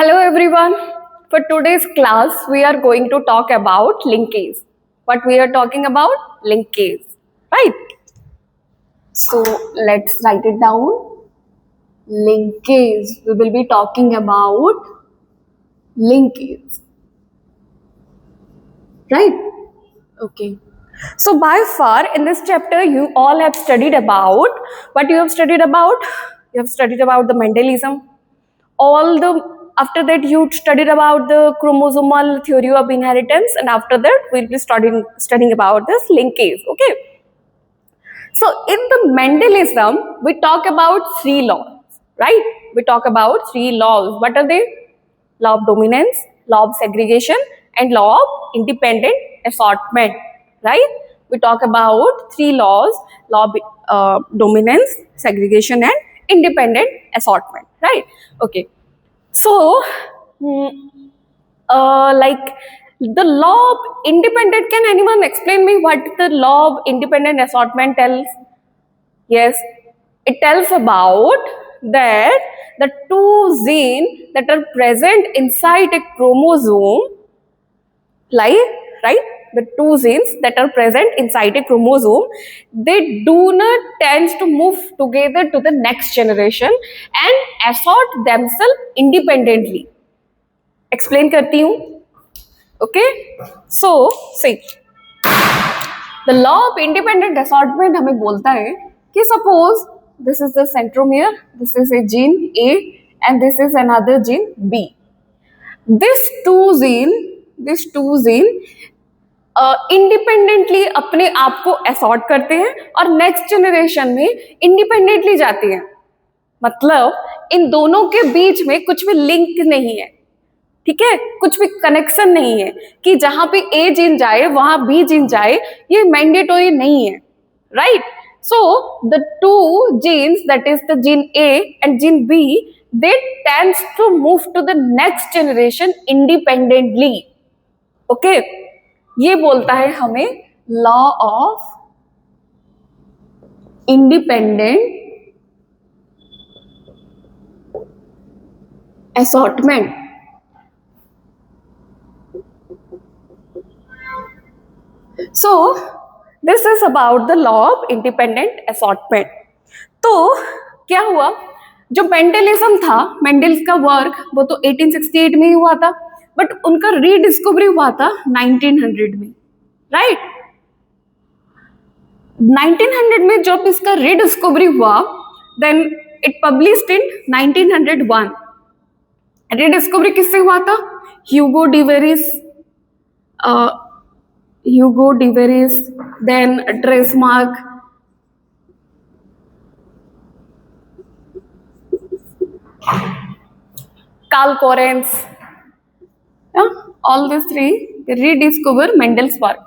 Hello everyone. For today's class, we are going to talk about linkage. What we are talking about? Linkage, right? So let's write it down. Linkage. We will be talking about linkage, right? Okay. So by far in this chapter, you all have studied about what you have studied about. You have studied about the Mendelism, all the after that you studied about the chromosomal theory of inheritance, and after that we'll be studying about this linkage. Okay, so in the Mendelism we talk about three laws, right? We talk about three laws. What are they? Law of dominance, law of segregation, and law of independent assortment, right? We talk about three laws: law of dominance, segregation, and independent assortment, right? Okay, so, mm, like the law of independent, can anyone explain me what the law of independent assortment tells? Yes, it tells about that the two genes that are present inside a chromosome, like, right? The two genes that are present inside a chromosome, they do not tend to move together to the next generation and assort themselves independently. Explain करती हूँ. Okay, so see the law of independent assortment हमें बोलता है कि suppose this is the centromere, this is a gene A and this is another gene B. This two gene independently अपने आप को assort करते हैं और नेक्स्ट जनरेशन में इंडिपेंडेंटली जाती हैं. मतलब इन दोनों के बीच में कुछ भी लिंक नहीं है, ठीक है, कुछ भी कनेक्शन नहीं है कि जहां पे ए जीन जाए वहां बी जीन जाए, ये मैंडेटरी नहीं है, right? So the two genes, that is the gene A and gene B, they tends to move to the next generation independently. Okay, ये बोलता है हमें law of independent assortment. So this is about the law of independent assortment. तो क्या हुआ, जो Mendelism था, Mendel का वर्क वो तो 1868 में ही हुआ था, बट उनका रीडिस्कवरी हुआ था 1900 में, राइट? 1900 में जब इसका रीडिस्कवरी हुआ, then it published in 1901. Rediscovery किससे हुआ था? ह्यूगो डिवेरिस, then Tresmark, Carl Correns, all these three rediscover Mendel's work.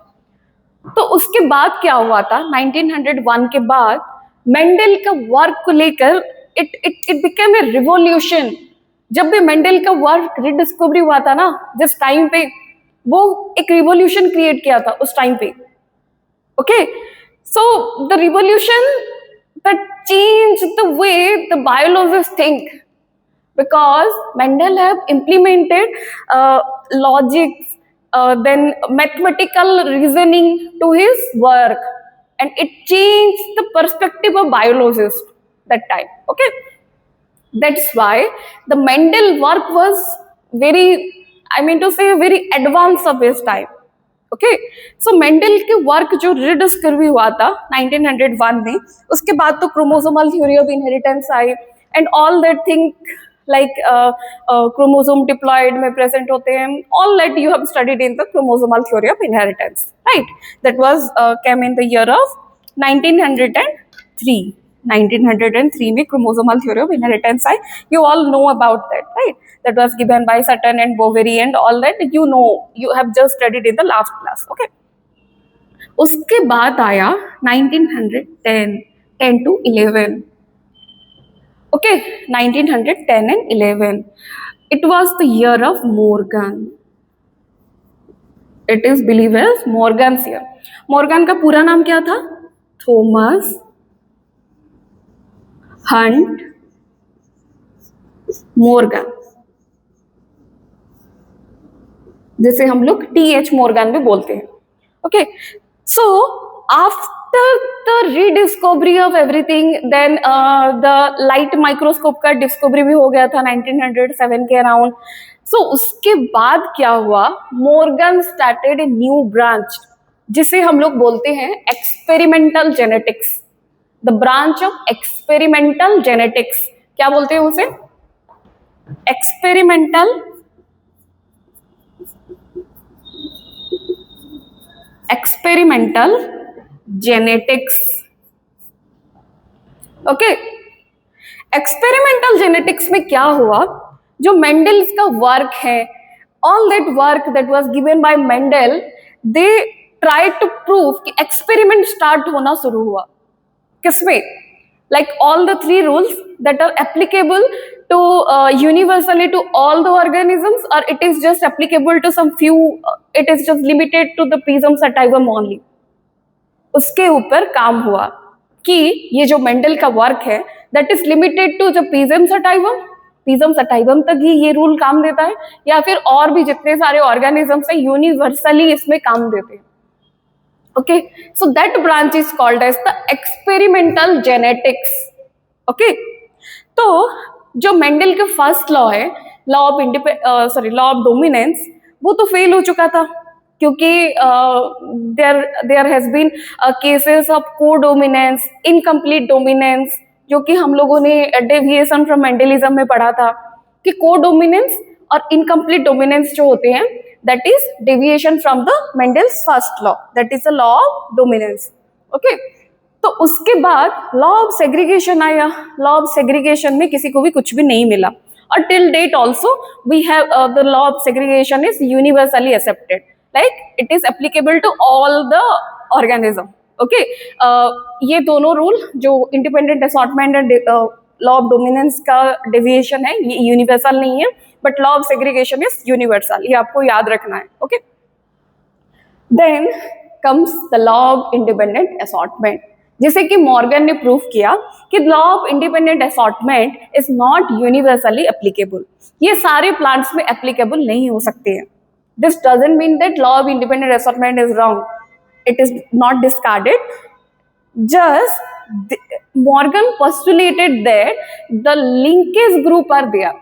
तो उसके बाद क्या हुआ था? 1901 के बाद मेंडल का वर्क को लेकर इट बिकेम ए रिवॉल्यूशन. जब भी मेंडल का वर्क रीडिस्कवरी हुआ था ना, जिस टाइम पे, वो एक रिवॉल्यूशन क्रिएट किया था उस टाइम पे. Okay, so the revolution that change the way the biologist think, because Mendel have implemented logics, then mathematical reasoning to his work, and it changed the perspective of biologists that time. Okay, that's why the Mendel work was very, I mean to say, very advanced of his time. Okay, so Mendel के work जो rediscovery हुआ था 1901 में, उसके बाद तो chromosomal theory of inheritance आई and all that thing, like chromosome diploid में प्रेजेंट होते हैं, all that you have studied in the chromosomal theory of inheritance, right? That was came in the year of 1903. 1903 में chromosomal theory of inheritance I. You all know about that, right? That was given by Sutton and Boveri and all that. You know, you have just studied in the last class. Okay. उसके बाद आया 1910, 10 to 11. Okay, 1910 and 11. It was the year of Morgan. It is believed as Morgan's year. Morgan का पूरा नाम क्या था? Thomas Hunt Morgan. जिसे हम लोग टी.एच. मॉर्गन भी बोलते हैं. Okay, so after the rediscovery of everything, then the light microscope का डिस्कवरी भी हो गया था 1907 के अराउंड. सो उसके बाद क्या हुआ, Morgan started a new branch जिसे हम लोग बोलते हैं experimental genetics. The branch of experimental genetics, क्या बोलते हैं उसे, experimental genetics. Okay, experimental genetics में क्या हुआ, जो मेंडल्स का वर्क है, all that work that was given by Mendel, they try to prove कि एक्सपेरिमेंट स्टार्ट होना शुरू हुआ किसमें, like all the three rules that are applicable to universally to all the organisms, or it is just applicable to some few, it is just limited to the Pisum sativum only. उसके ऊपर काम हुआ कि ये जो Mendel का work है that is limited to the Pisum sativum तक ही ये रूल काम देता है, या फिर और भी जितने सारे ऑर्गेनिजम्स है यूनिवर्सली इसमें काम देते हैं. Okay, so that branch is called as the experimental genetics. Okay, तो जो मेंडल का फर्स्ट लॉ है, लॉ ऑफ डोमिनेंस, वो तो फेल हो चुका था क्योंकि there has been cases of codominance, incomplete dominance, जो कि हम लोगों ने डेविएशन फ्रॉम मेंडलिज्म में पढ़ा था कि कोडोमिनेंस और इनकम्प्लीट डोमिनेंस जो होते हैं, that is deviation from the Mendel's first law, that is the law of dominance. Okay, तो उसके बाद लॉ ऑफ सेग्रीगेशन आया. लॉ ऑफ सेग्रीगेशन में किसी को भी कुछ भी नहीं मिला, और till date also we have the law of segregation is universally accepted, like it is applicable to all the organism. Okay, ये दोनों रूल जो independent assortment and law of dominance का डेविएशन है, ये यूनिवर्सल नहीं है, but law of segregation is universal, ये आपको याद रखना है. Okay, then comes the law of independent assortment, जिसे कि मॉर्गन ने प्रूव किया कि law of independent assortment is not universally applicable. ये सारे प्लांट्स में एप्लीकेबल नहीं हो सकते हैं. This doesn't mean that law of independent assortment is wrong, it is not discarded, just Morgan postulated that the linkage group are there.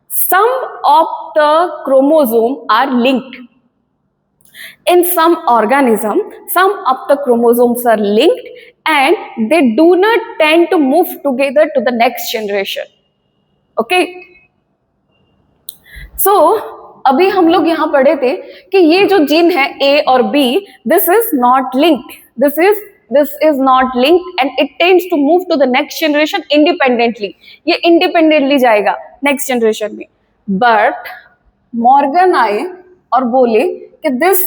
Some of the chromosome are linked. In some organism, some of the chromosomes are linked and they do not tend to move together to the next generation. Okay? So, अभी हम लोग यहाँ पढ़े थे कि ये जो gene है A और B, this is not linked. This is not linked and it tends to move to the next generation independently. ये independently जाएगा next generation में. But मॉर्गन आए और बोले कि this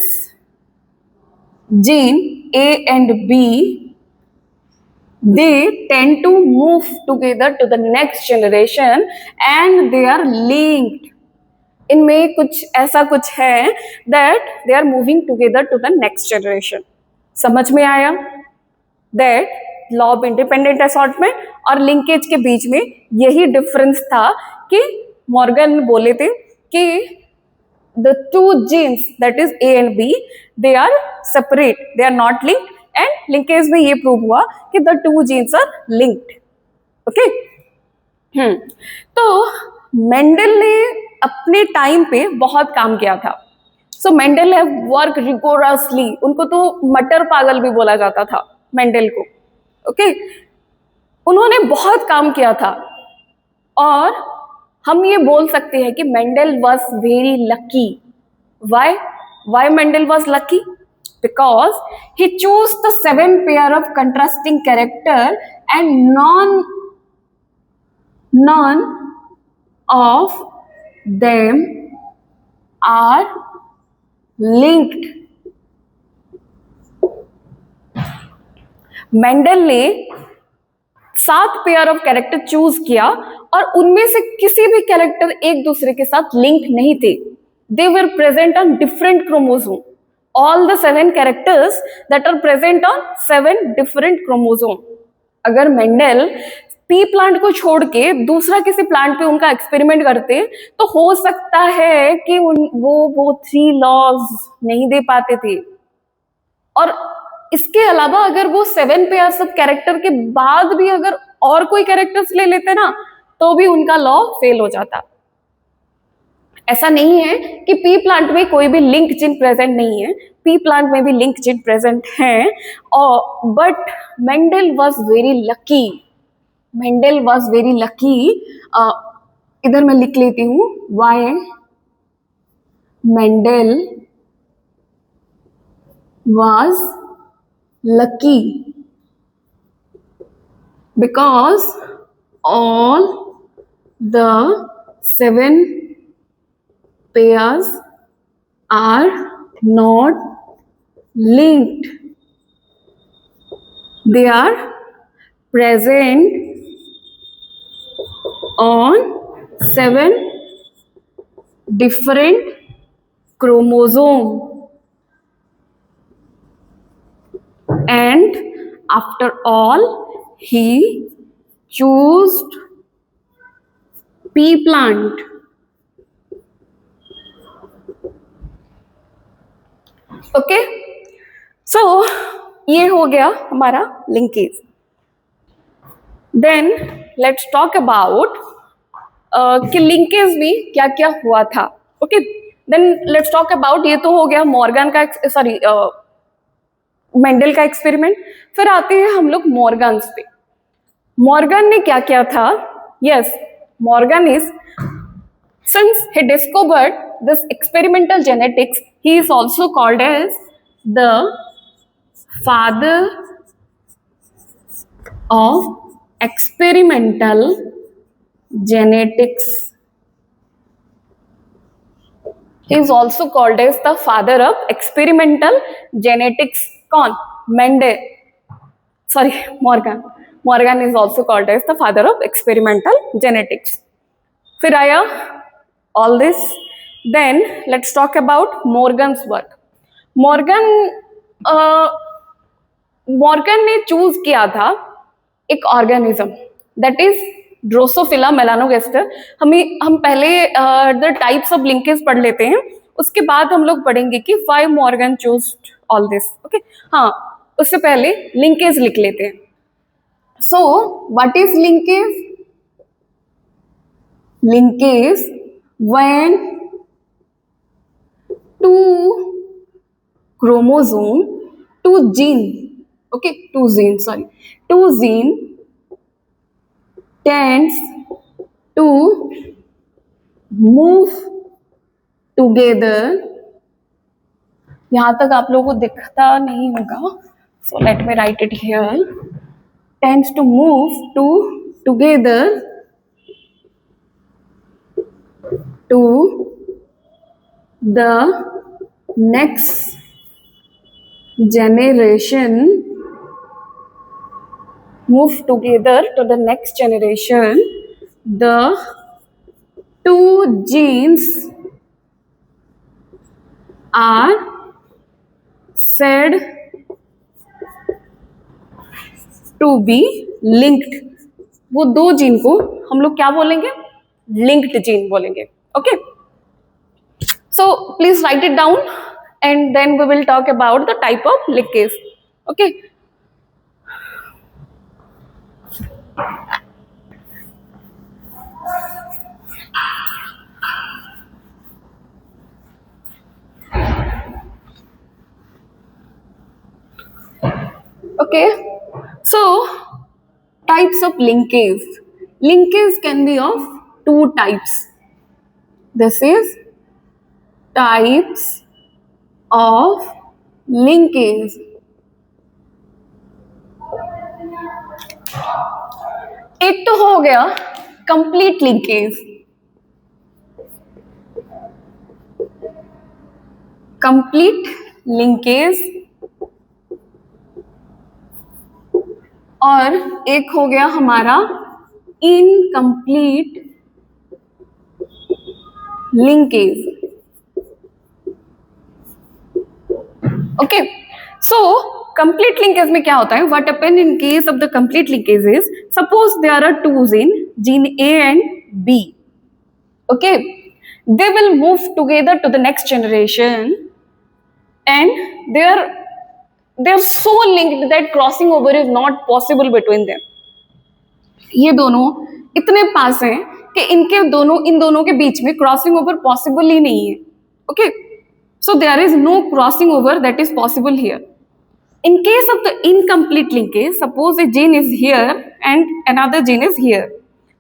gene A and B, they tend to move together to the next generation and they are linked. इनमें कुछ ऐसा कुछ है that they are moving together to the next generation. समझ में आया? That law of independent assortment और linkage के बीच में यही डिफरेंस था कि मॉर्गन बोले थे कि the two genes that is A and B, they are separate, they are not linked, and linkage में ये प्रूव हुआ कि the two genes are linked. Okay, तो मेंडल ने अपने टाइम पे बहुत काम किया था. So Mendel have work rigorously, उनको तो मटर पागल भी बोला जाता था मेंडल को. ओके, उन्होंने बहुत काम किया था और हम ये बोल सकते हैं कि Mendel was very lucky. Why Mendel was lucky? Because he chose the 7 pair of contrasting character and none of them are linked. Mendel ने 7 पेयर ऑफ कैरेक्टर चूज किया और उनमें से किसी भी कैरेक्टर एक दूसरे के साथ लिंक नहीं थे. They were present on different chromosome. All the 7 characters that are present on 7 different chromosome. अगर मेंडल पी प्लांट को छोड़ के दूसरा किसी प्लांट पे उनका एक्सपेरिमेंट करते तो हो सकता है कि वो 3 लॉज नहीं दे पाते थे। और इसके अलावा अगर वो 7 पेयर्स ऑफ कैरेक्टर के बाद भी अगर और कोई कैरेक्टर्स ले लेते ना तो भी उनका लॉ फेल हो जाता। ऐसा नहीं है कि पी प्लांट में कोई भी लिंक जिन प्रेजेंट नहीं है, पी प्लांट में भी लिंक जिन प्रेजेंट हैं। और but Mendel was very lucky, Mendel was very lucky. इधर मैं लिख लेती हूँ, why Mendel was lucky because all the 7 pairs are not linked. They are present on 7 different chromosomes. And after all, he chose pea plant. Okay, so ये हो गया हमारा linkage. Then let's talk about कि linkage में क्या क्या हुआ था। Okay, then let's talk about, ये तो हो गया मॉर्गन का, सॉरी मेंडल का एक्सपेरिमेंट। फिर आते हैं हम लोग मॉर्गन्स पे। मॉर्गन ने क्या किया था? Yes, Morgan is, since he discovered this experimental genetics, he is also called as the father of experimental genetics. He is also called as the father of experimental genetics. कौन? Mendel, sorry, Morgan. Morgan is also called as the father of experimental genetics. फिर आया all this. Then let's talk about Morgan's work. Morgan ने choose किया था एक organism, that is Drosophila melanogaster. हम पहले the types of linkage पढ़ लेते हैं, उसके बाद हम लोग पढ़ेंगे कि why Morgan choose all this. Okay, हाँ, उससे पहले लिंकेज लिख लेते हैं। So what is linkage? Linkage when two chromosome, two gene tends to move together. यहां तक आप लोगों को दिखता नहीं होगा, so let me write it here. Tends to move together to the next generation, move together to the next generation. The two genes are said to be linked. वो दो जीन को हम लोग क्या बोलेंगे? लिंक्ड जीन बोलेंगे। Okay, so please write it down and then we will talk about the type of linkage. Okay, okay, so types of linkage. Linkage can be of two types. This is types of linkage. एक तो हो गया complete linkage. Complete linkage, और एक हो गया हमारा incomplete linkage. Okay, so complete linkage में क्या होता है, what happen in case of the complete linkage is, suppose there are two gene A and B, okay, they will move together to the next generation and they are so linked that crossing over is not possible between them. ये दोनों इतने पास हैं कि इन दोनों के बीच में crossing over possible ही नहीं है, okay, so there is no crossing over that is possible here. In case of the incomplete linkage, suppose a gene is here and another gene is here.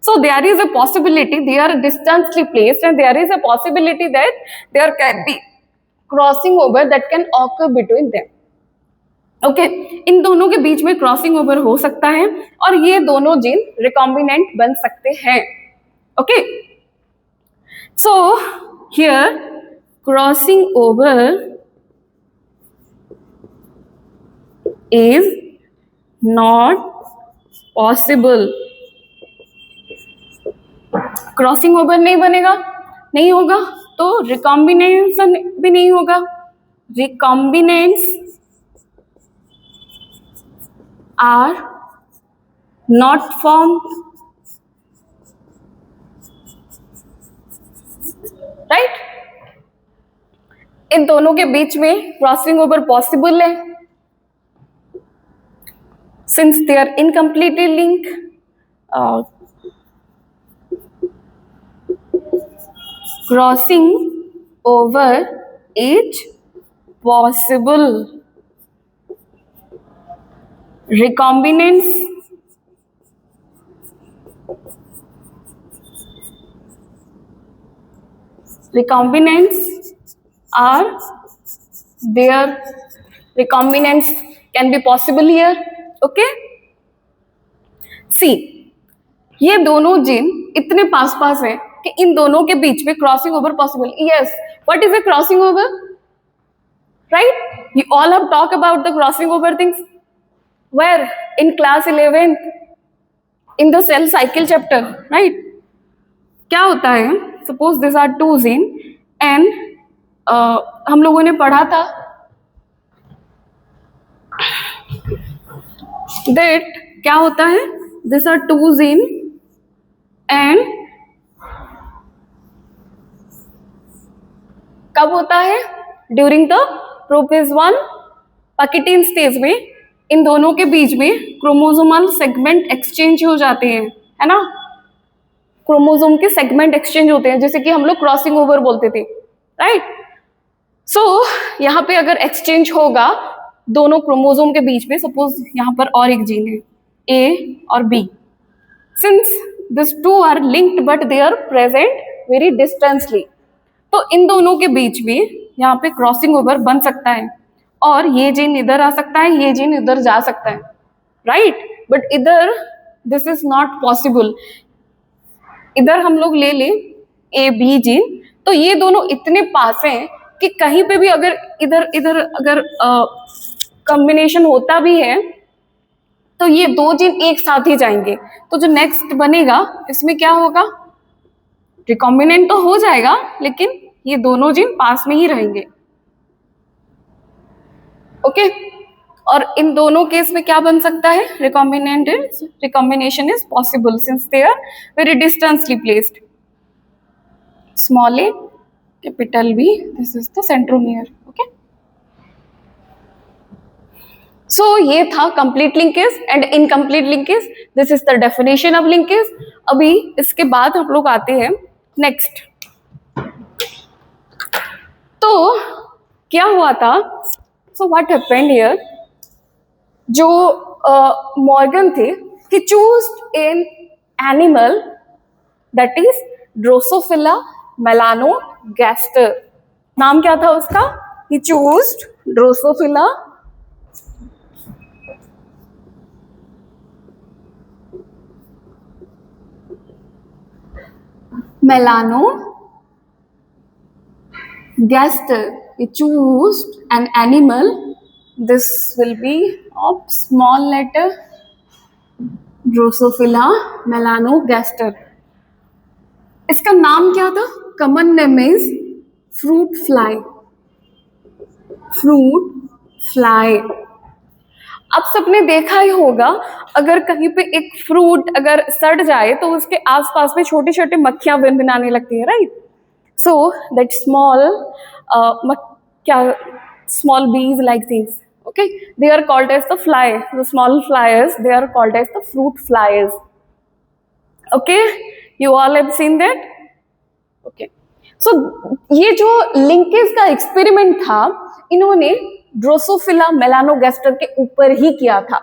So there is a possibility they are distantly placed and there is a possibility that there can be crossing over that can occur between them. Okay, इन दोनों के बीच में crossing over हो सकता है और ये दोनों जीन रिकॉम्बिनेंट बन सकते हैं. Okay, so here crossing over is not possible. Crossing over नहीं बनेगा, नहीं होगा तो रिकॉम्बिनेशन भी नहीं होगा. Recombinants are not formed, right. इन दोनों के बीच में क्रॉसिंग ओवर पॉसिबल है. Since they are incompletely linked, crossing over is possible. Recombinants are there. Recombinants can be possible here. Okay, see ये दोनों जीन इतने पास पास हैं कि इन दोनों के बीच में crossing over possible. Yes, what is a crossing over, right? You all have talk about the crossing over things where in class 11th in the cell cycle chapter, right? क्या होता है, suppose this are two gene एंड हम लोगों ने पढ़ा था that क्या होता है, these are two gene and कब होता है, during the prophase 1 pachytene stage में इन दोनों के बीच में क्रोमोसोमल सेगमेंट एक्सचेंज हो जाते हैं, है ना. क्रोमोसोम के सेगमेंट एक्सचेंज होते हैं, जैसे कि हम लोग क्रॉसिंग ओवर बोलते थे, राइट. सो यहाँ पे अगर एक्सचेंज होगा दोनों क्रोमोसोम के बीच में, सपोज यहाँ पर और एक जीन है ए और B, since this two are linked but they are present very distantly, तो इन दोनों के बीच में यहाँ पे क्रॉसिंग ओवर बन सकता है और ये जीन इधर आ सकता है, ये जीन इधर जा सकता है, राइट. बट इधर दिस इज नॉट पॉसिबल. इधर हम लोग ले लें ए बी जीन, तो ये दोनों इतने पास हैं कि कहीं पे भी अगर इधर इधर अगर कॉम्बिनेशन होता भी है तो ये दो जीन एक साथ ही जाएंगे, तो जो नेक्स्ट बनेगा इसमें क्या होगा, रिकॉम्बिनेंट तो हो जाएगा लेकिन ये दोनों जीन पास में ही रहेंगे. ओके, और इन दोनों केस में क्या बन सकता है, recombination is possible since they are very distantly placed. Small A capital B, this is the centromere. Okay, so ये था complete linkage and incomplete linkage. This is the definition of linkage. अभी इसके बाद हम लोग आते हैं नेक्स्ट. तो क्या हुआ था, सो व्हाट हैपेंड हियर, जो मॉर्गन थे, he chose an animal that is Drosophila melanogaster. नाम क्या था उसका, he chose Drosophila melanogaster. We choose an animal. This will be of small letter Drosophila melanogaster. इसका नाम क्या था, common name is fruit fly. Fruit fly. आप सबने देखा ही होगा, अगर कहीं पे एक फ्रूट अगर सड़ जाए तो उसके आसपास में छोटी छोटी मक्खियां भिनभिनाने लगती है, राइट? सो दैट स्मॉल क्या small bees like things, okay, they are called as the fly, the small flies, they are called as the fruit flies. Okay, you all have seen that. Okay, so ये जो linkage का experiment था, इन्होंने Drosophila मेलानोगैस्टर के ऊपर ही किया था.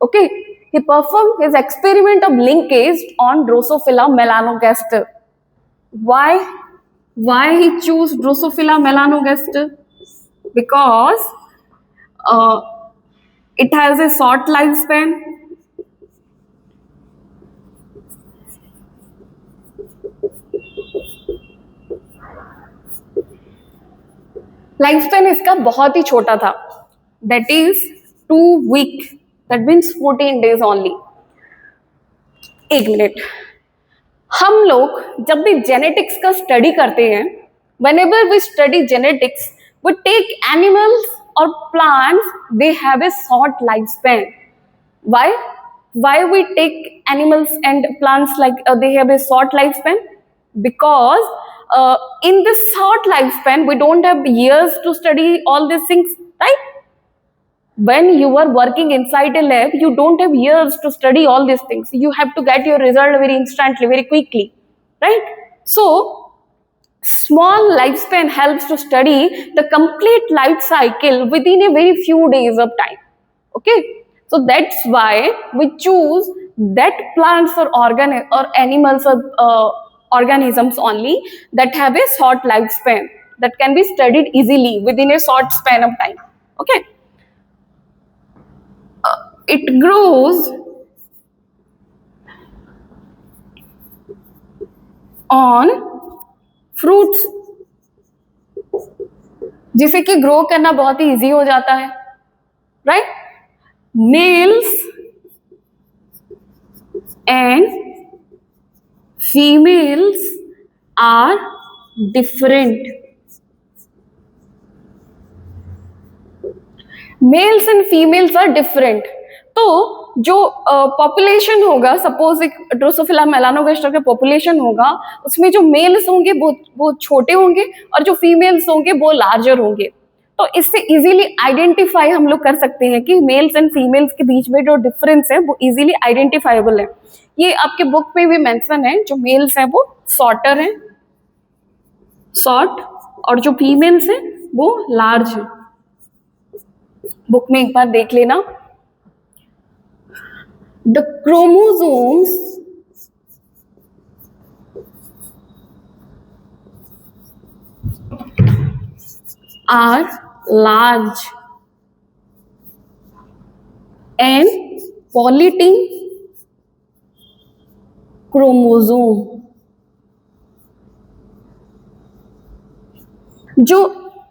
Okay, he performed his experiment of linkage on Drosophila melanogaster. Why he choose Drosophila melanogaster? Because it has a short lifespan. Life इसका बहुत ही छोटा था, that is 2 week, that means 14 days only. एक मिनट, हम लोग जब भी जेनेटिक्स का स्टडी करते हैं, whenever we study genetics, we take animals or plants, they have a short lifespan. Why we take animals and plants like they have a short lifespan? Because in this short lifespan, we don't have years to study all these things, right? When you are working inside a lab, you don't have years to study all these things. You have to get your result very instantly, very quickly, right? So small lifespan helps to study the complete life cycle within a very few days of time. Okay, so that's why we choose that plants or animals or organisms only that have a short lifespan, that can be studied easily within a short span of time. Okay, it grows on fruits, जिसे कि grow करना बहुत ही easy हो जाता है, right? Males and females are different. Males and females are different. तो जो population होगा, सपोज एक ड्रोसोफिला मेलानोगास्टर का पॉपुलेशन होगा, उसमें जो मेल्स होंगे वो छोटे होंगे और जो फीमेल्स होंगे वो लार्जर होंगे. तो इससे इजीली आइडेंटिफाई हम लोग कर सकते हैं कि मेल्स एंड फीमेल्स के बीच में जो डिफरेंस है वो इजीली आइडेंटिफाइबल है. ये आपके बुक में भी मेंशन है, जो मेल्स हैं वो शॉर्टर हैं, शॉर्ट, और जो फीमेल्स हैं वो लार्ज हैं. बुक में एक बार देख लेना. The chromosomes are large and polytin chromosome. जो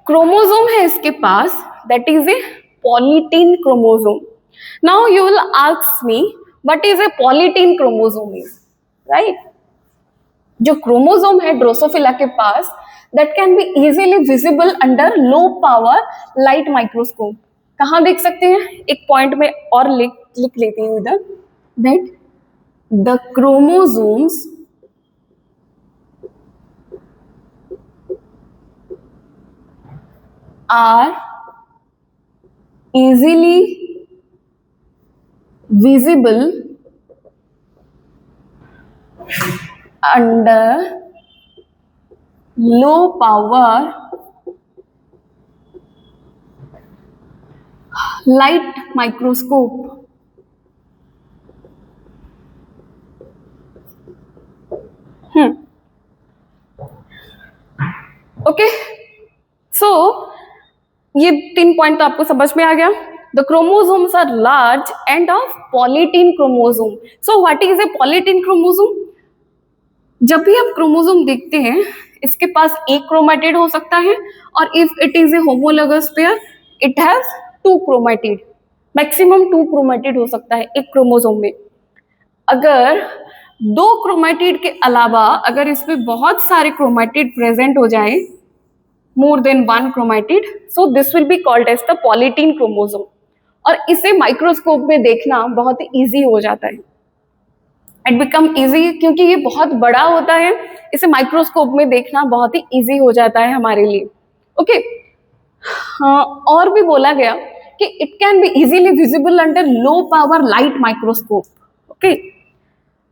क्रोमोसोम है इसके पास, that is a polytin chromosome. Now you will ask me, what is a polytin chromosome is, right? जो क्रोमोसोम है ड्रोसोफिला के पास, that can be easily visible under low power light microscope. कहाँ देख सकते हैं? एक पॉइंट में और लिख लेती हूँ इधर, that the chromosomes are easily visible under low power light microscope. Okay, so ये 3 पॉइंट तो आपको समझ में आ गया. The chromosomes are large and of polytin chromosome. So what is a polytin chromosome? जब भी आप क्रोमोसोम देखते हैं, इसके पास एक क्रोमैटिड हो सकता है, और if it is a homologous pair, it has 2 chromatid, maximum 2 chromatid हो सकता है एक क्रोमोसोम में. अगर 2 क्रोमैटिड के अलावा अगर इसमें बहुत सारे क्रोमैटिड प्रेजेंट हो जाए, more than 1 chromatid, so this will be called as the polytin chromosome. और इसे माइक्रोस्कोप में देखना बहुत ही ईजी हो जाता है। इट बिकम ईजी क्योंकि ये बहुत बड़ा होता है, इसे माइक्रोस्कोप में देखना बहुत ही ईजी हो जाता है हमारे लिए। ओके हाँ, और भी बोला गया कि it can be easily visible under low power light microscope. Okay,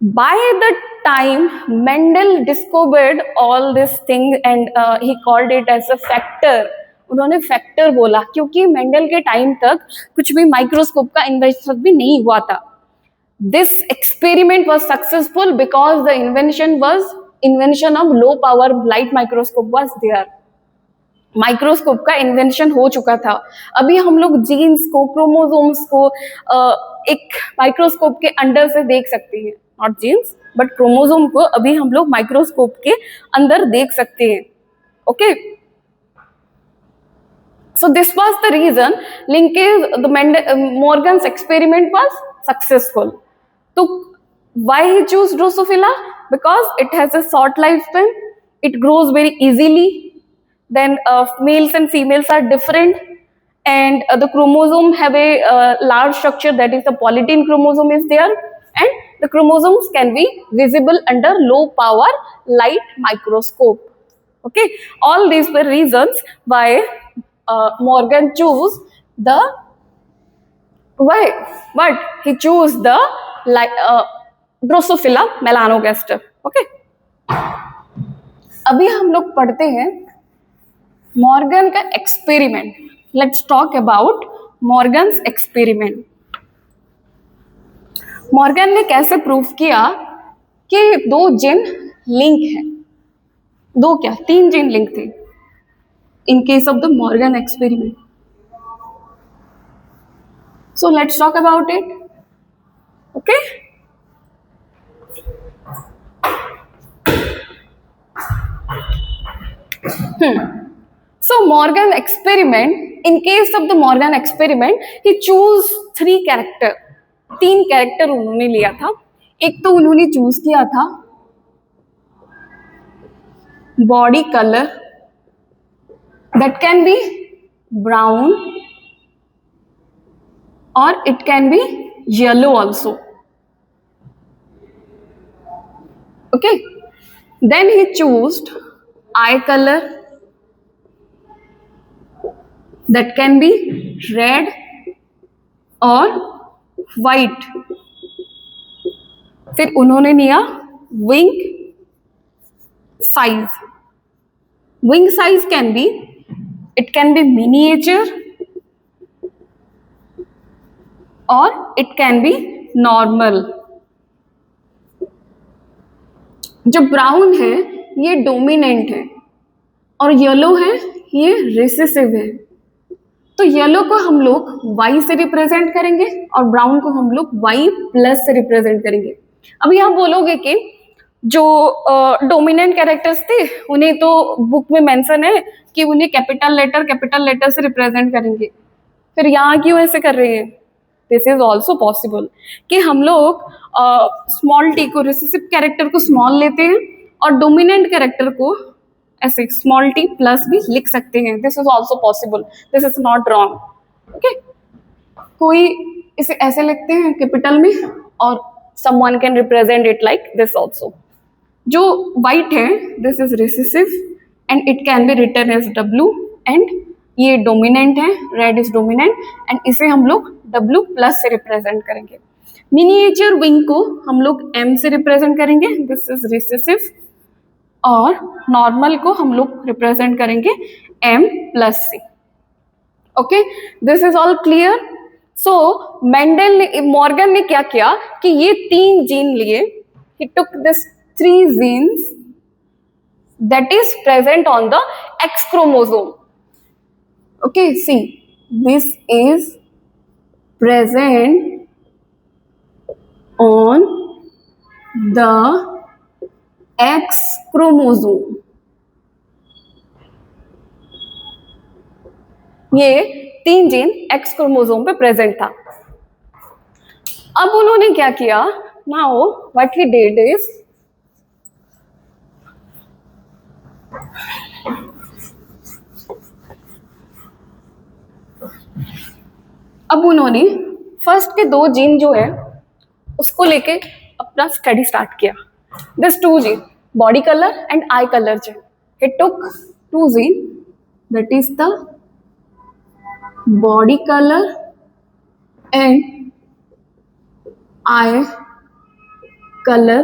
by the time Mendel discovered all this thing and he called it as a factor, उन्होंने फैक्टर बोला क्योंकि मेंडल के टाइम तक कुछ भी माइक्रोस्कोप का इन्वेंशन भी नहीं हुआ था। This experiment was successful because the invention of low power light microscope was there. Microscope का इन्वेंशन हो चुका था। अभी हम लोग जीन्स को, क्रोमोसोम्स को एक माइक्रोस्कोप के अंडर से देख सकते हैं, नॉट जीन्स बट क्रोमोसोम को अभी हम लोग माइक्रोस्कोप के अंदर देख सकते हैं। Okay, so this was the reason linkage the Morgan's experiment was successful. So why he chose Drosophila? Because it has a short lifespan, it grows very easily, then males and females are different, and the chromosome have a large structure, that is the polytene chromosome is there, and the chromosomes can be visible under low power light microscope. Okay, all these were reasons why Morgan chose the he chose the Drosophila melanogaster. Okay, अभी हम लोग पढ़ते हैं Morgan का experiment. Let's talk about Morgan's experiment. Morgan ने कैसे prove किया कि दो जीन लिंक हैं, दो क्या तीन जीन लिंक थे in case of the Morgan experiment. So let's talk about it. Okay, so Morgan experiment, in case of the Morgan experiment he chose तीन कैरेक्टर उन्होंने लिया था। एक तो उन्होंने चूज किया था body colour, that can be brown or it can be yellow also. Okay, then he chose eye color, that can be red or white. फिर उन्होंने लिया wing size. Wing size can be, it can be miniature or it can be normal. जो brown है ये dominant है और yellow है ये रिसेसिव है। तो येलो को हम लोग Y से रिप्रेजेंट करेंगे और ब्राउन को हम लोग Y प्लस से रिप्रेजेंट करेंगे। अभी आप बोलोगे कि जो डोमिनेंट कैरेक्टर्स थे उन्हें तो बुक में मेंशन है कि उन्हें कैपिटल लेटर से रिप्रेजेंट करेंगे, फिर यहाँ क्यों ऐसे कर रहे हैं? दिस इज ऑल्सो पॉसिबल कि हम लोग स्मॉल टी को, रिसेसिव कैरेक्टर को स्मॉल लेते हैं और डोमिनेंट कैरेक्टर को ऐसे स्मॉल टी प्लस भी लिख सकते हैं। This is also possible, this is not wrong. Okay, कोई इसे ऐसे लिखते हैं कैपिटल में और someone can represent it like this also. जो white है this is recessive and it can be written as W, and ये डोमिनेंट है, रेड इज डोमिनेंट एंड इसे हम लोग W प्लस से रिप्रेजेंट करेंगे। मिनिएचर विंग को हम लोग M से रिप्रेजेंट करेंगे, दिस इज रिसेसिव, और नॉर्मल को हम लोग रिप्रेजेंट करेंगे M प्लस से। Okay, this is all clear. So Morgan ने क्या किया कि ये तीन जीन लिए, he took this 3 genes that is present on the X chromosome. Okay, see, this is present on the X chromosome. ये तीन जीन X क्रोमोसोम पे प्रेजेंट था। अब उन्होंने क्या किया, now what he did is, अब उन्होंने फर्स्ट के 2 जीन जो है उसको लेके अपना स्टडी स्टार्ट किया. This 2 gene, body colour and eye colour gene. He took 2 gene, that is the body color and eye color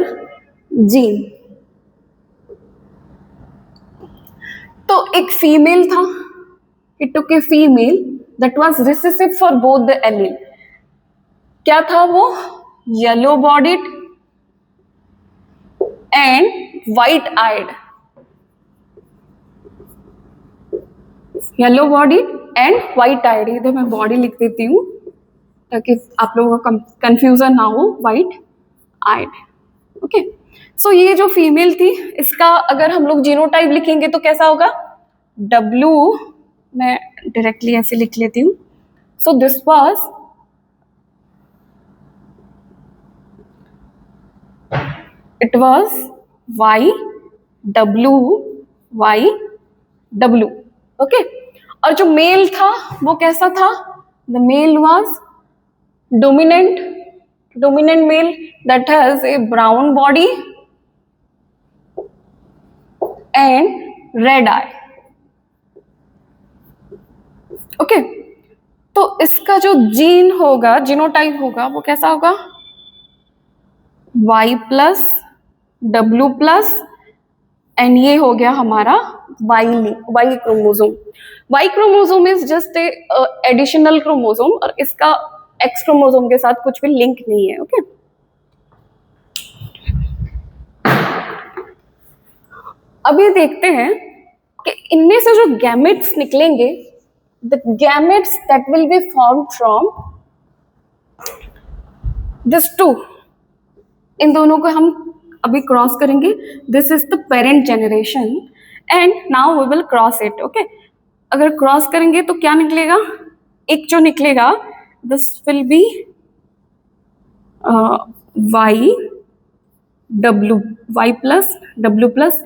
gene. तो एक फीमेल था, he took a female that was recessive for both the allele. क्या था वो? Yellow bodied and white eyed. Yellow body and white eyed. इधर मैं body लिख देती हूँ ताकि आप लोगों का कंफ्यूजन ना हो. व्हाइट आइड. ओके. सो ये जो फीमेल थी, इसका अगर हम लोग जीनोटाइप लिखेंगे तो कैसा होगा? W, मैं डायरेक्टली ऐसे लिख लेती हूँ. So this was it was YW. Okay. और जो मेल था वो कैसा था? The male was dominant male that has a brown body and red eye. Okay. तो इसका जो जीन होगा, जीनोटाइप होगा, वो कैसा होगा? Y+W+, एंड ये हो गया हमारा Y chromosome. Y chromosome is just a additional chromosome और इसका एक्स क्रोमोसोम के साथ कुछ भी लिंक नहीं है. ओके. अभी देखते हैं कि इनमें से जो गैमेट्स निकलेंगे, the gametes that will be form from this 2, इन दोनों को हम अभी क्रॉस करेंगे. This is the parent generation and now we will cross it. Okay. अगर क्रॉस करेंगे तो क्या निकलेगा? एक जो निकलेगा, दिस विल बी Y+W+,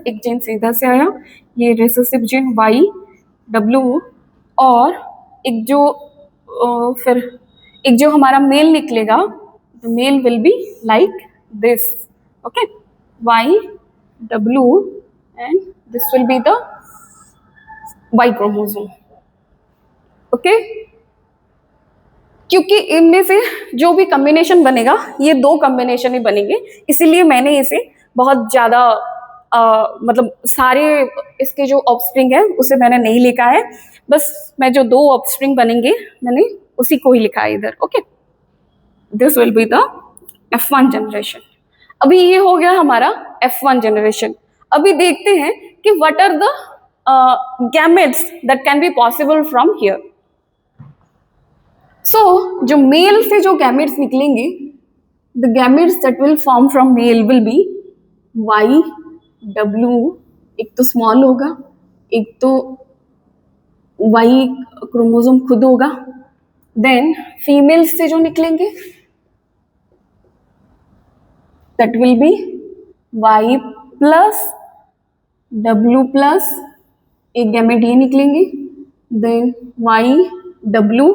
एक जीन सीधा से आया, ये रिसेसिव जीन YW. और एक जो फिर एक जो हमारा मेल निकलेगा, the male will be like this. Okay. YW and this will be the Y chromosome. Okay. क्योंकि इनमें से जो भी कॉम्बिनेशन बनेगा, ये 2 कॉम्बिनेशन ही बनेंगे, इसीलिए मैंने इसे बहुत ज़्यादा मतलब सारे इसके जो ऑफस्प्रिंग है उसे मैंने नहीं लिखा है. बस मैं जो 2 ऑफस्प्रिंग बनेंगे मैंने उसी को ही लिखा है इधर. Okay. This will be the F1 generation. अभी ये हो गया हमारा F1 जनरेशन. अभी देखते हैं कि what are the gametes that can be possible from here. So जो मेल से जो गैमेट्स निकलेंगे, the gametes that will form from male will be YW. एक तो स्मॉल होगा, एक तो Y क्रोमोसोम खुद होगा. देन फीमेल से जो निकलेंगे, that will be Y+W+, एक गैमेट ये निकलेंगे. Then YW,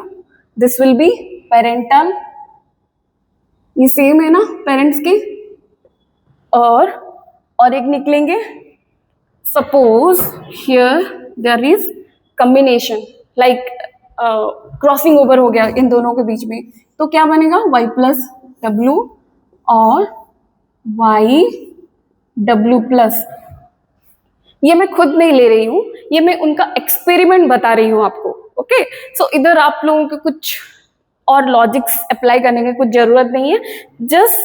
this will be parental. ये सेम है ना पेरेंट्स के. और एक निकलेंगे, suppose here there is combination like crossing over हो गया इन दोनों के बीच में, तो क्या बनेगा? Y+W और YW+. ये मैं खुद नहीं ले रही हूँ, ये मैं उनका एक्सपेरिमेंट बता रही हूँ आपको. ओके. सो इधर आप लोगों को कुछ और लॉजिक्स अप्लाई करने की कुछ जरूरत नहीं है. Just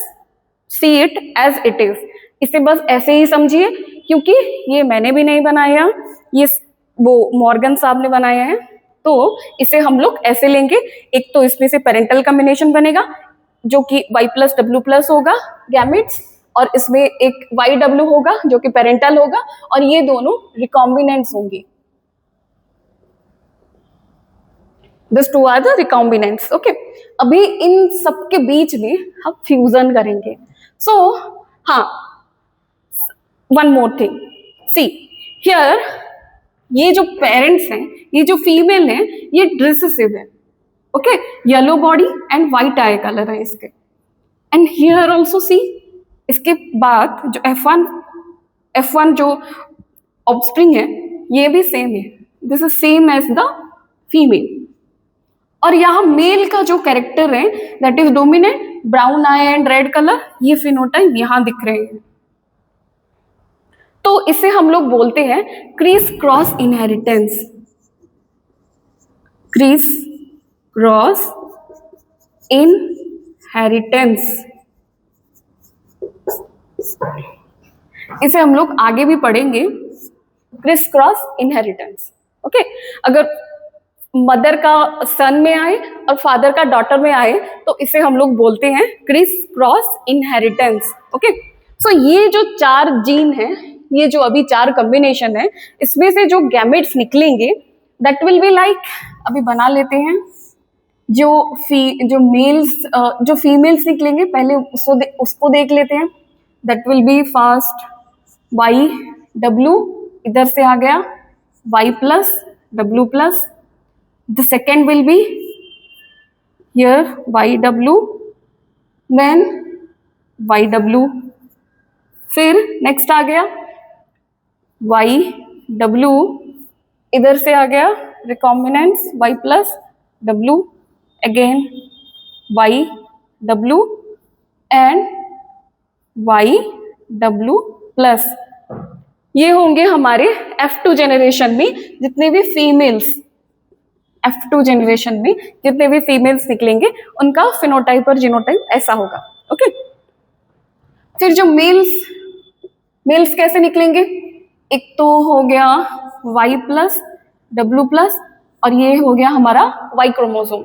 see it as it is. इसे बस ऐसे ही समझिए, क्योंकि ये मैंने भी नहीं बनाया, ये वो मॉर्गन साहब ने बनाया है. तो इसे हम लोग ऐसे लेंगे. एक तो इसमें से पेरेंटल कॉम्बिनेशन बनेगा जो कि Y+W+ होगा गैमेट्स, और इसमें एक YW होगा जो कि पेरेंटल होगा, और ये दोनों रिकॉम्बिनेंट्स होंगे. This 2 are the recombinants. Okay. अभी इन सब के बीच में हम फ्यूजन करेंगे. सो हाँ, one more thing. See here, ये जो पेरेंट्स हैं, ये जो फीमेल हैं, ये रिसेसिव है. Okay, yellow body and white I colour है इसके। एंड हियर ऑल्सो सी, इसके बाद जो F1 जो ऑफस्प्रिंग है ये भी सेम है, this is same as the female. और यहाँ मेल का जो कैरेक्टर है that is dominant, brown eye and red colour, ये फिनोटाइप यहाँ दिख रहे हैं। तो इसे हम लोग बोलते हैं criss cross inheritance, criss cross inheritance. इसे हम लोग आगे भी पढ़ेंगे, क्रिस क्रॉस इनहेरिटेंस। ओके, अगर मदर का सन में आए और फादर का डॉटर में आए तो इसे हम लोग बोलते हैं criss cross inheritance. Okay, so ये जो 4 जीन है, ये जो अभी 4 कॉम्बिनेशन है, इसमें से जो गैमेट्स निकलेंगे दैट विल बी लाइक, अभी बना लेते हैं, जो मेल्स जो फीमेल्स निकलेंगे पहले उसको देख लेते हैं। That will B first YW, इधर से आ गया Y+W+, the second will be here YW, then YW, फिर नेक्स्ट आ गया YW, इधर से आ गया recombinants Y+W, again YW and YW+। ये होंगे हमारे F2 जेनरेशन में जितने भी फीमेल्स, F2 जेनरेशन में जितने भी फीमेल्स निकलेंगे उनका फिनोटाइप और जीनोटाइप ऐसा होगा। ओके, फिर जो मेल्स कैसे निकलेंगे, एक तो हो गया Y+W+, और ये हो गया हमारा Y chromosome,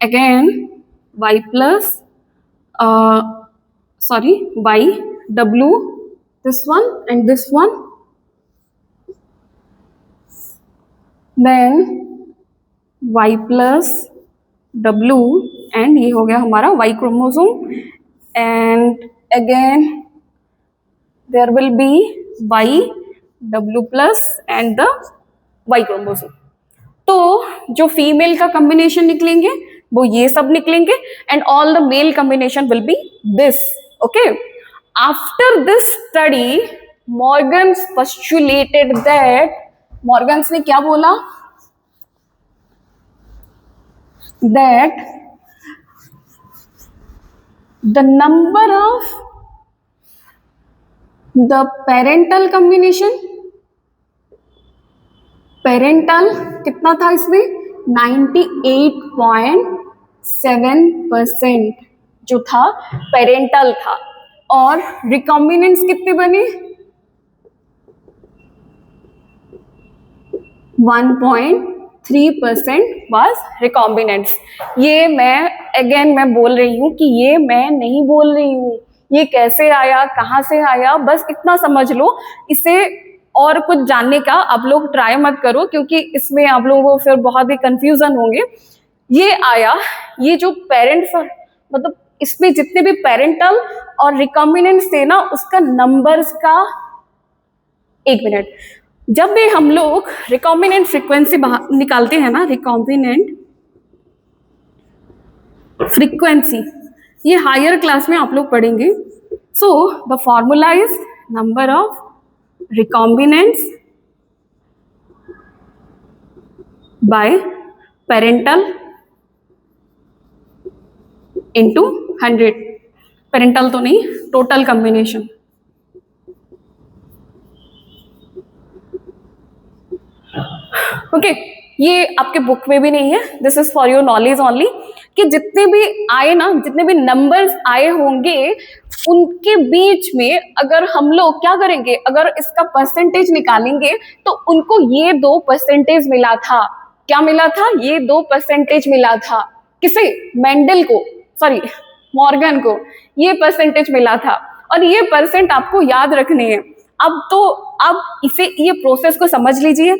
again YW, this one and this one, then Y+W, and ये हो गया हमारा Y chromosome, and again there will be YW+ and the Y chromosome. तो जो फीमेल का कॉम्बिनेशन निकलेंगे वो ये सब निकलेंगे, and all the male combination will be this. Okay, after this study Morgan's postulated that, Morgan's ने क्या बोला, that the number of the parental combination, parental कितना था इसमें 98.7% जो था पेरेंटल था, और रिकॉम्बिनेंस कितने बने 1.3% वाज रिकॉम्बिनेंट्स। ये मैं बोल रही हूँ कि ये मैं नहीं बोल रही हूँ, ये कैसे आया, कहाँ से आया, बस इतना समझ लो। इसे और कुछ जानने का आप लोग ट्राई मत करो, क्योंकि इसमें आप लोगों को फिर बहुत ही कंफ्यूजन होंगे। ये आया, ये जो पेरेंट्स मतलब इसमें जितने भी पेरेंटल और रिकॉम्बिनेंट्स थे ना, उसका नंबर्स का, एक मिनट, जब भी हम लोग रिकॉम्बिनेंट फ्रीक्वेंसी निकालते हैं ना, रिकॉम्बिनेंट फ्रीक्वेंसी, ये हायर क्लास में आप लोग पढ़ेंगे। So the formula is number of recombinants by parental into 100, parental तो नहीं, टोटल कॉम्बिनेशन। ओके, ये आपके बुक में भी नहीं है, this is for your knowledge only, कि जितने भी आए ना, जितने भी नंबर्स आए होंगे उनके बीच में अगर हम लोग क्या करेंगे, अगर इसका परसेंटेज निकालेंगे तो उनको ये 2% मिला था। क्या मिला था? ये 2% मिला था। किसे? मेंडल को, सॉरी मॉर्गन को ये परसेंटेज मिला था, और ये परसेंट आपको याद रखने हैं। अब इसे, ये प्रोसेस को समझ लीजिए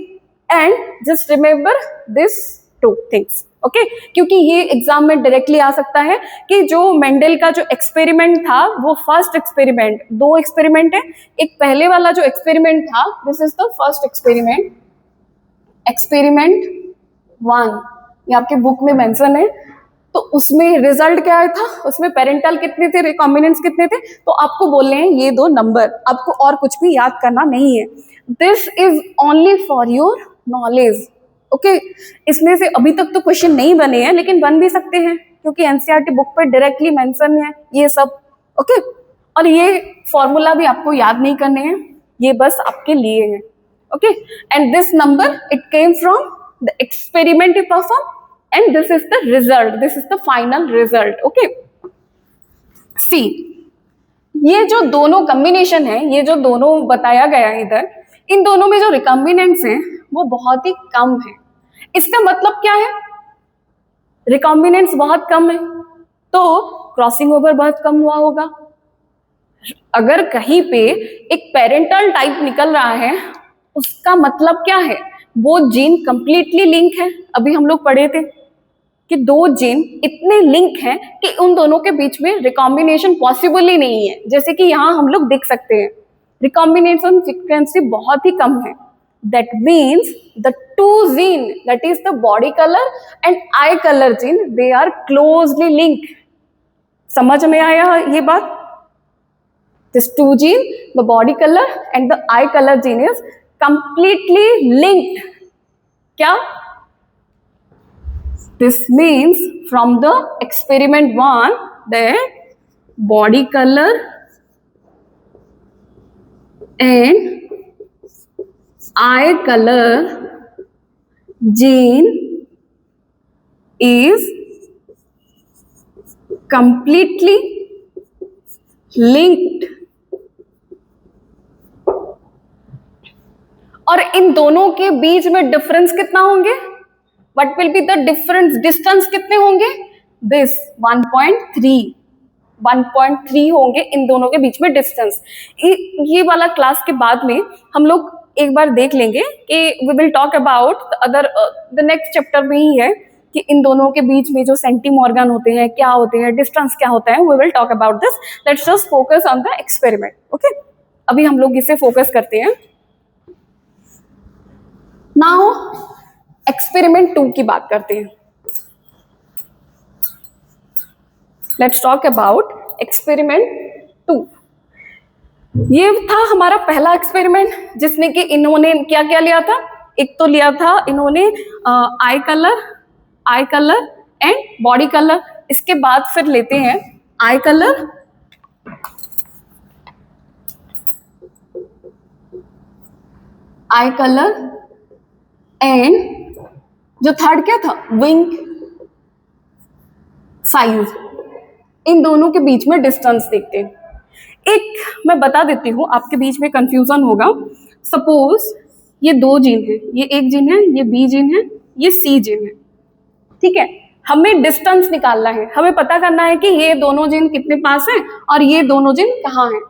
and just remember this 2 things. Okay, क्योंकि ये एग्जाम में डायरेक्टली आ सकता है कि जो मेंडल का जो एक्सपेरिमेंट था वो फर्स्ट एक्सपेरिमेंट, 2 एक्सपेरिमेंट है, एक पहले वाला जो एक्सपेरिमेंट था, this is the first experiment, experiment 1, ये आपके बुक में मेंशन है। तो उसमें रिजल्ट क्या आया था, उसमें पेरेंटल कितने थे, रिकॉम्बिनेंट्स कितने थे, तो आपको बोलने हैं ये दो नंबर, आपको और कुछ भी याद करना नहीं है। This is only for your knowledge, okay. इसमें से अभी तक तो क्वेश्चन नहीं बने हैं, लेकिन बन भी सकते हैं क्योंकि एनसीईआरटी बुक पर डायरेक्टली मेंशन है ये सब, ओके। और ये फॉर्मूला भी आपको याद नहीं करने हैं, ये बस आपके लिए है, okay. And this number it came from the experiment you perform and this is the result, this is the final result, okay। See, ये जो दोनों कॉम्बिनेशन है, ये जो दोनों बताया गया है इधर, इन दोनों में जो रिकॉम्बिनेंट्स हैं वो बहुत ही कम है। इसका मतलब क्या है, रिकॉम्बिनेंट्स बहुत कम है तो क्रॉसिंग ओवर बहुत कम हुआ होगा। अगर कहीं पे एक पेरेंटल टाइप निकल रहा है, उसका मतलब क्या है, वो जीन कंप्लीटली लिंक है। अभी हम लोग पढ़े थे कि दो जीन इतने लिंक हैं कि उन दोनों के बीच में रिकॉम्बिनेशन पॉसिबल ही नहीं है, जैसे कि यहाँ हम लोग देख सकते हैं रिकॉम्बिनेशन फ्रीक्वेंसी बहुत ही कम है। That means the two gene, that is the body colour and eye colour gene, they are closely linked. समझ में आया ये बात? This two gene, the body colour and the eye colour gene is completely linked. क्या? This means from the experiment 1 that body color and eye color gene is completely linked। और इन दोनों के बीच में डिफरेंस कितना होंगे? What will be the difference? Distance कितने होंगे? This 1.3 होंगे इन दोनों के बीच में डिस्टेंस। ये वाला क्लास के बाद में हम लोग एक बार देख लेंगे कि we will talk about other the next chapter में ही है कि इन दोनों के बीच में जो सेंटीमॉर्गन होते हैं, क्या होते हैं, डिस्टेंस क्या होता है, we will talk about this। Let's just focus on the experiment, okay? अभी हम लोग इसे फोकस करते हैं। Now एक्सपेरिमेंट 2 की बात करते हैं। Let's talk about experiment 2। ये था हमारा पहला एक्सपेरिमेंट जिसने कि इन्होंने क्या क्या लिया था, एक तो लिया था इन्होंने आई कलर एंड बॉडी कलर। इसके बाद फिर लेते हैं आई कलर एंड जो थर्ड क्या था, विंग साइज। इन दोनों के बीच में डिस्टेंस देखते हैं। एक मैं बता देती हूँ, आपके बीच में कंफ्यूजन होगा। सपोज ये दो जीन है, ये एक जीन है, ये बी जीन है, ये सी जीन है, ठीक है। हमें डिस्टेंस निकालना है, हमें पता करना है कि ये दोनों जीन कितने पास हैं और ये दोनों जीन कहाँ हैं।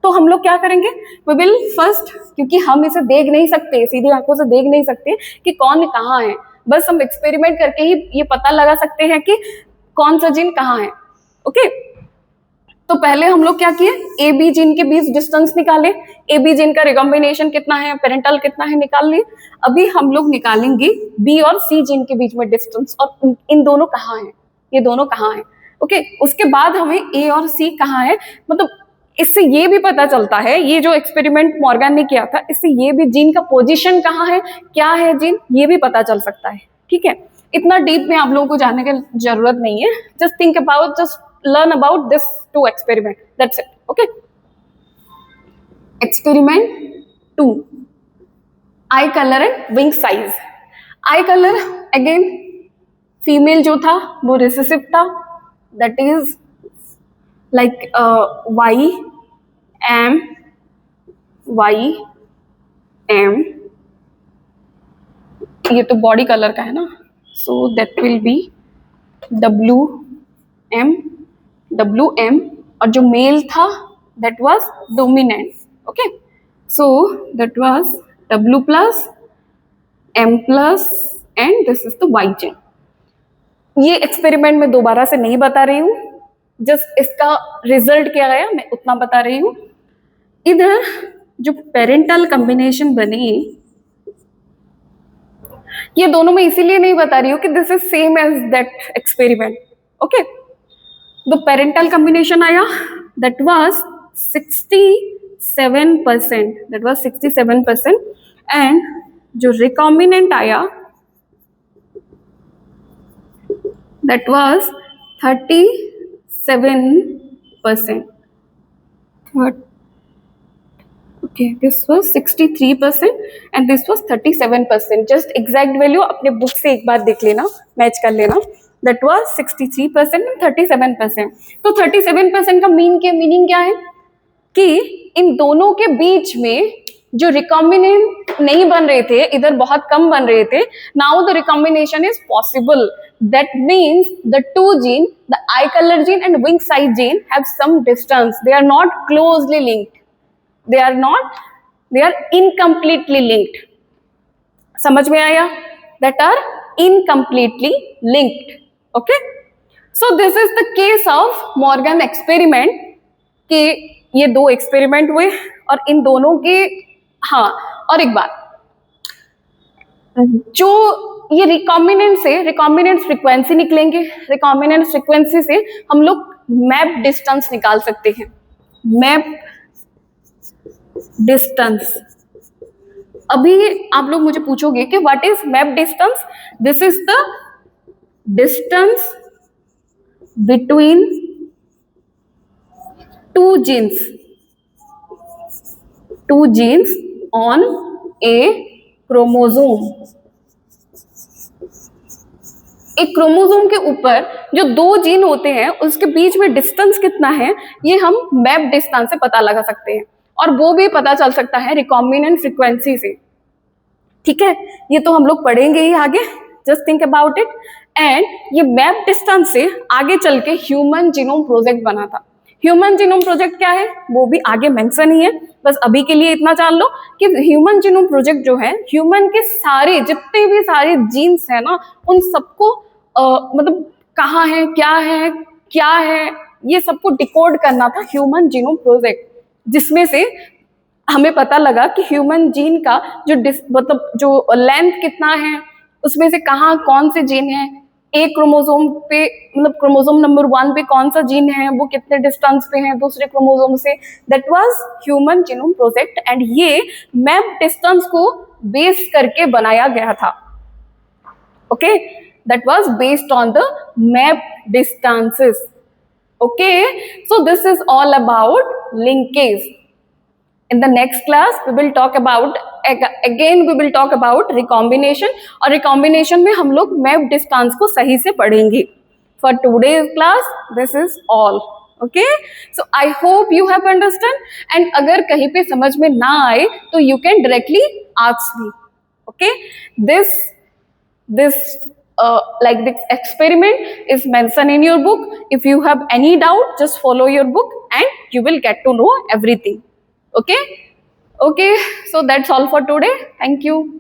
तो हम लोग क्या करेंगे, वी विल फर्स्ट, क्योंकि हम इसे देख नहीं सकते, सीधी आंखों से देख नहीं सकते कि कौन कहाँ है, बस हम एक्सपेरिमेंट करके ही ये पता लगा सकते हैं कि कौन सा जीन कहाँ है, ओके। तो पहले हम लोग क्या किए, ए बी जीन के बीच डिस्टेंस निकाले, ए बी जीन का रिकॉम्बिनेशन कितना है, पेरेंटल कितना है, निकाल लिए। अभी हम लोग निकालेंगे बी और सी जीन के बीच में डिस्टेंस और इन दोनों कहाँ है, ये दोनों कहाँ है, ओके। उसके बाद हमें ए और सी कहाँ है, मतलब इससे ये भी पता चलता है, ये जो एक्सपेरिमेंट मॉर्गन ने किया था, इससे ये भी जीन का पोजीशन कहाँ है, क्या है जीन, ये भी पता चल सकता है, ठीक है। इतना डीप में आप लोगों को जानने की जरूरत नहीं है, just think about, just learn about this two experiment, that's it, okay। experiment 2, eye color and wing size। eye color again female जो था वो रिसेसिव था, that is like YM ये तो बॉडी कलर का है ना, so that will be WM और जो मेल था that was dominant, okay, so that was W plus M plus and this is the Y chain। ये एक्सपेरिमेंट में दोबारा से नहीं बता रही हूँ, जस्ट इसका रिजल्ट क्या आया मैं उतना बता रही हूँ। इधर जो पेरेंटल कॉम्बिनेशन बनी, ये दोनों मैं इसीलिए नहीं बता रही हूँ कि this is same as that experiment. Okay, the parental combination आया, that was 67%, that was 67%. And जो रिकॉम्बिनेंट आया that was 37%. Okay, this was 63% and this was 37%. Just exact value अपने बुक से एक बार देख लेना, मैच कर लेना. That was 63% and 37%. तो 37% का मीनिंग क्या है कि इन दोनों के बीच में जो रिकॉम्बिनेंट नहीं बन रहे थे, इधर बहुत कम बन रहे थे, now the recombination is possible. That means the two gene, the eye color gene and wing size gene have some distance. They are not closely linked. They are incompletely linked. समझ में आया? That are incompletely linked. Okay? So this is the case of Morgan experiment कि ये दो experiment हुए और इन दोनों के, हाँ और एक बात, जो ये रिकॉम्बिनेंट फ्रीक्वेंसी निकलेंगे, रिकॉम्बिनेंट फ्रीक्वेंसी से हम लोग मैप डिस्टेंस निकाल सकते हैं. Map distance. अभी आप लोग मुझे पूछोगे कि what is map distance. This is the distance between two genes on a chromosome. एक क्रोमोसोम के ऊपर जो दो जीन होते हैं उसके बीच में डिस्टेंस कितना है, ये हम मैप डिस्टेंस से पता लगा सकते हैं. और वो भी पता चल सकता है रिकॉम्बिनेंट फ्रीक्वेंसी से. ठीक है, ये तो हम लोग पढ़ेंगे ही आगे. Just think about it. And ये मैप डिस्टेंस से आगे चल के ह्यूमन जीनोम प्रोजेक्ट बना था. ह्यूमन जीनोम प्रोजेक्ट क्या है वो भी आगे मेंशन ही है, बस अभी के लिए इतना जान लो कि ह्यूमन जीनोम प्रोजेक्ट जो है ह्यूमन के सारे जितने भी सारे जीन्स है ना उन सबको मतलब कहाँ है, क्या है, ये सबको डिकोड करना था ह्यूमन जीनोम प्रोजेक्ट. जिसमें से हमें पता लगा कि ह्यूमन जीन का जो मतलब जो लेंथ कितना है, उसमें से कहाँ कौन से जीन है, एक क्रोमोसोम पे मतलब क्रोमोसोम नंबर 1 पे कौन सा जीन है, वो कितने डिस्टेंस पे है दूसरे क्रोमोसोम से. That was human genome project. And ये मैप डिस्टेंस को बेस करके बनाया गया था. Okay, that was based on the map distances. Okay, so this is all about linkage. In the next class, we will talk about recombination. और recombination में हम लोग map distance को सही से पढ़ेंगे. For today's class, this is all. Okay? So I hope you have understand. And अगर कहीं पे समझ में ना आए तो you can directly ask me. Okay? This experiment is mentioned in your book. If you have any doubt, just follow your book and you will get to know everything. Okay, so that's all for today. Thank you.